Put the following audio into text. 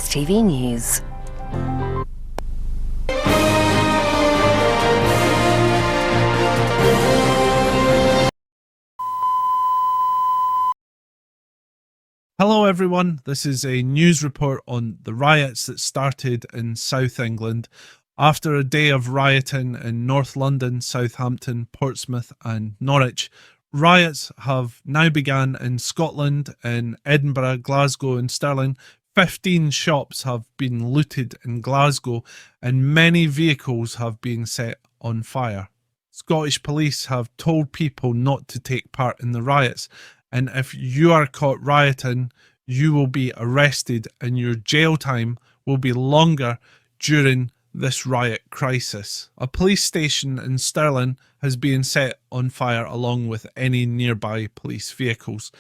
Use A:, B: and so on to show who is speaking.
A: Unrest TV News.
B: Hello everyone, this is a news report on the riots that started in South England after a day of rioting in North London, Southampton, Portsmouth and Norwich. Riots have now begun in Scotland, in Edinburgh, Glasgow and Stirling. 15 shops have been looted in Glasgow and many vehicles have been set on fire. Scottish police have told people not to take part in the riots, and if you are caught rioting, you will be arrested and your jail time will be longer during this riot crisis. A police station in Stirling has been set on fire along with any nearby police vehicles.